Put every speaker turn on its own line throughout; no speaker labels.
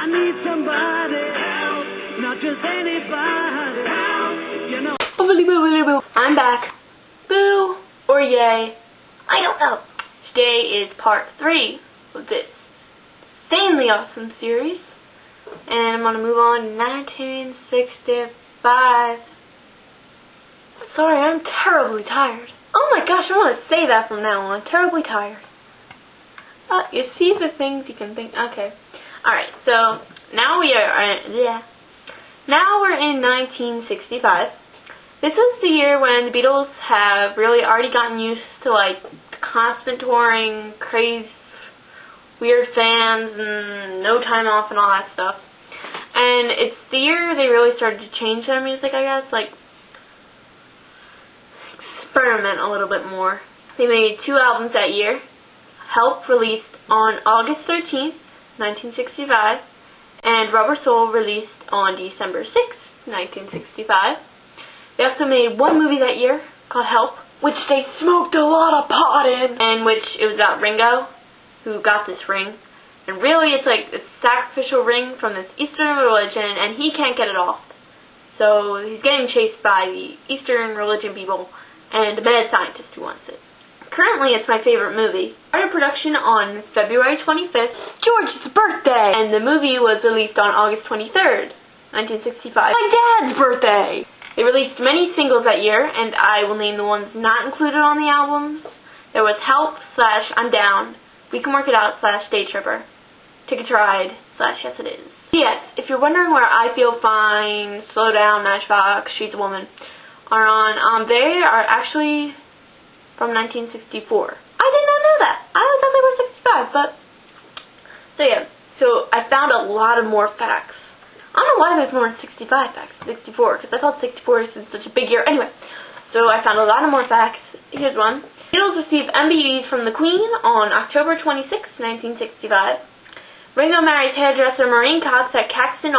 need somebody help, not just anybody help, you know.
I'm back. Boo or yay, I don't know. Today is part 3 of this insanely awesome series, and I'm gonna move on to 1965. Sorry, I'm terribly tired. Oh my gosh, I'm gonna say that from now on. Terribly tired. You see the things you can think. Okay. Alright, so now now we're in 1965. This was the year when the Beatles have really already gotten used to like constant touring, crazy, weird fans, and no time off and all that stuff. And it's the year they really started to change their music, I guess, like experiment a little bit more. They made 2 albums that year. Help, released on August 13th, 1965, and Rubber Soul, released on December 6th, 1965. They also made 1 movie that year called Help, which they smoked a lot of pot in, and which it was about Ringo, who got this ring. And really it's like a sacrificial ring from this Eastern religion, and he can't get it off. So he's getting chased by the Eastern religion people and the mad scientist who wants it. Currently, it's my favorite movie. Started production on February 25th, George's birthday, and the movie was released on August 23rd, 1965, my dad's birthday. They released many singles that year, and I will name the ones not included on the albums. There was Help / I'm Down, We Can Work It Out / Day Tripper, Ticket to Ride / Yes It Is. Yes, if you're wondering where I Feel Fine, Slow Down, Matchbox, She's a Woman are on, they are actually from 1964. I did not know that. I always thought they were 65, but so yeah. So I found a lot of more facts. I don't know why there's more than 65 facts, 64, because I thought 64 is such a big year. Anyway, so I found a lot of more facts. Here's one. Beatles received MBEs from the Queen on October 26, 1965. Ringo marries hairdresser Maureen Cox at Caxton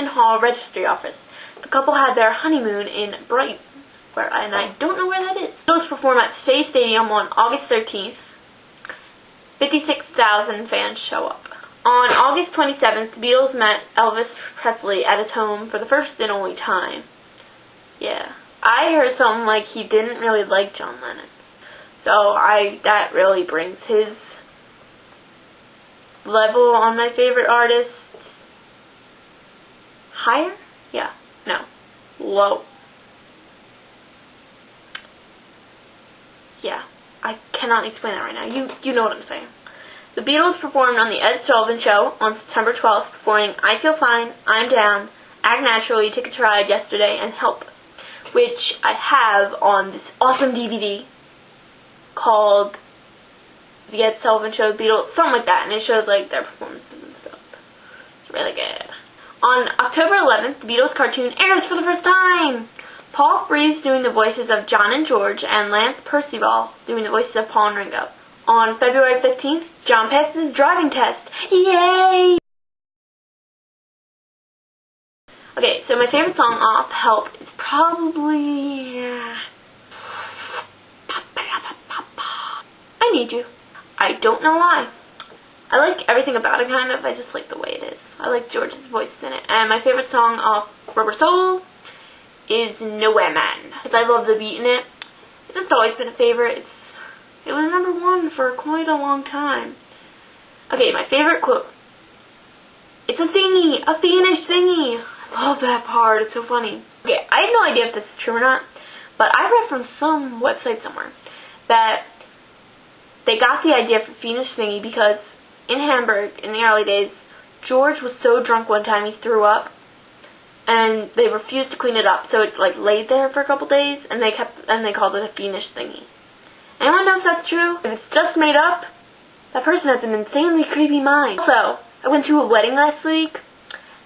Hall Registry Office. The couple had their honeymoon in Brighton, and I don't know where that is. Beatles perform at Shea Stadium on August 13th. 56,000 fans show up. On August 27th, the Beatles met Elvis Presley at his home for the first and only time. Yeah. I heard something like he didn't really like John Lennon. So that really brings his level on my favorite artist higher? Yeah. No. Low. Yeah. I cannot explain that right now. You know what I'm saying. The Beatles performed on The Ed Sullivan Show on September 12th, performing I Feel Fine, I'm Down, Act Naturally, Ticket to Ride, Yesterday, and Help, which I have on this awesome DVD called The Ed Sullivan Show, Beatles, something like that, and it shows like their performances and stuff. It's really good. On October 11th, the Beatles cartoon airs for the first time. Paul Frees doing the voices of John and George, and Lance Percival doing the voices of Paul and Ringo. On February 15th, John passes his driving test. Yay! Okay, so my favorite song off Help is probably I Need You. I don't know why. I like everything about it, kind of. I just like the way it is. I like George's voice in it. And my favorite song off Rubber Soul is Nowhere Man, because I love the beat in it. It's just always been a favorite. It was #1 for quite a long time. Okay, my favorite quote. It's a thingy, a fiendish thingy. I love that part, it's so funny. Okay, I have no idea if this is true or not, but I read from some website somewhere that they got the idea for fiendish thingy because in Hamburg, in the early days, George was so drunk one time he threw up, and they refused to clean it up, so it like laid there for a couple days, and they called it a fiendish thingy. Anyone know if that's true? If it's just made up, that person has an insanely creepy mind. Also, I went to a wedding last week,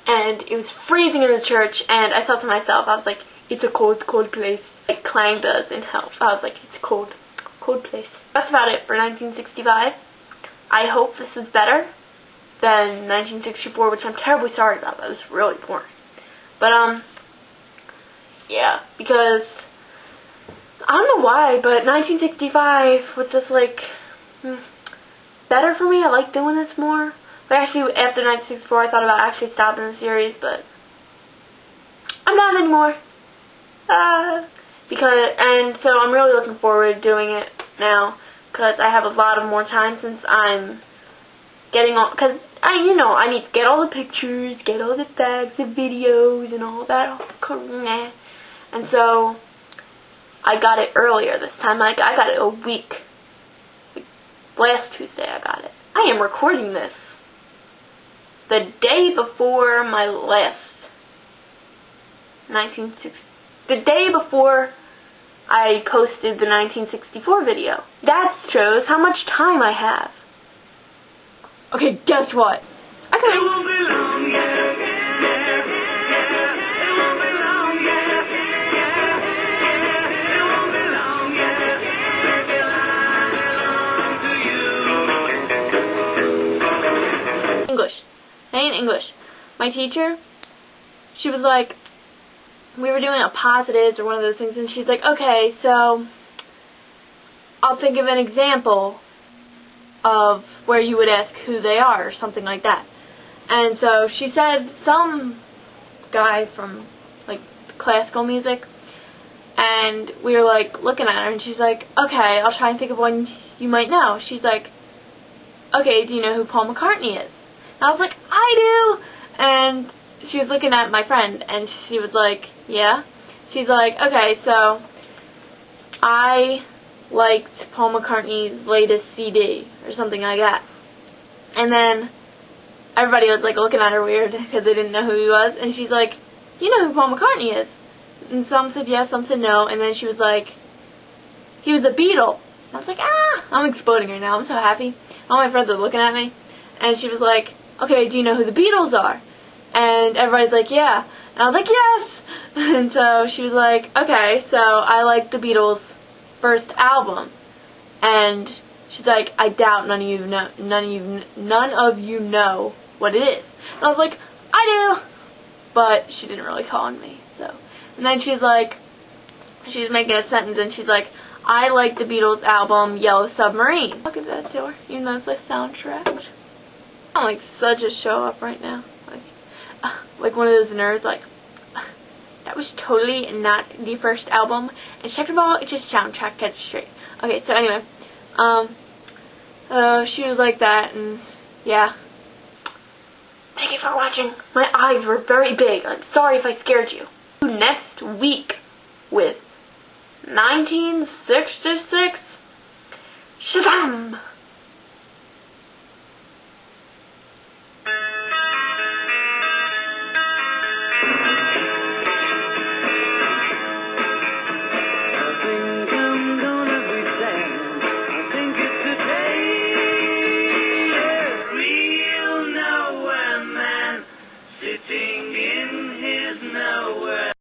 and it was freezing in the church, and I thought to myself, I was like, it's a cold, cold place. Like Clang does in Help. I was like, it's a cold, cold place. That's about it for 1965. I hope this is better than 1964, which I'm terribly sorry about. That was really boring. But, yeah, because I don't know why, but 1965 was just like better for me. I like doing this more. But actually, after 1964, I thought about actually stopping the series, but I'm not anymore. And so I'm really looking forward to doing it now, because I have a lot of more time since I'm getting all, because I need to get all the pictures, get all the facts, the videos, and all that. And so I got it earlier this time. Like, I got it a week. Last Tuesday I got it. I am recording this the day before my last the day before I posted the 1964 video. That shows how much time I have. Okay, guess what? Okay.
It won't be long, yeah. It won't be long, yeah. It won't be long, yeah. Till I belong to you.
English. Saying English. My teacher, she was like, we were doing a positives or one of those things, and she's like, okay, so I'll think of an example of where you would ask who they are or something like that. And so she said some guy from like classical music, and we were like looking at her, and she's like, okay, I'll try and think of one you might know. She's like, okay, do you know who Paul McCartney is? And I was like, I do. And she was looking at my friend, and she was like, yeah. She's like, okay, so I liked Paul McCartney's latest CD or something like that. And then everybody was like looking at her weird because they didn't know who he was. And she's like, you know who Paul McCartney is? And some said yes, some said no. And then she was like, he was a Beatle. And I was like, I'm exploding right now. I'm so happy. All my friends are looking at me. And she was like, okay, do you know who the Beatles are? And everybody's like, yeah. And I was like, yes! And so she was like, okay, so I like the Beatles' first album. And she's like, I doubt none of you know what it is. And I was like, I do! But she didn't really call on me, so. And then she's like, she's making a sentence, and she's like, I like the Beatles' album, Yellow Submarine. I'll give that to her, even though it's like soundtrack. I'm like such a show up right now. Like one of those nerds, like, that was totally not the first album. And second of all, it's just soundtrack, get it straight. Okay, so anyway, she was like that, and yeah. Thank you for watching. My eyes were very big. I'm sorry if I scared you. Next week.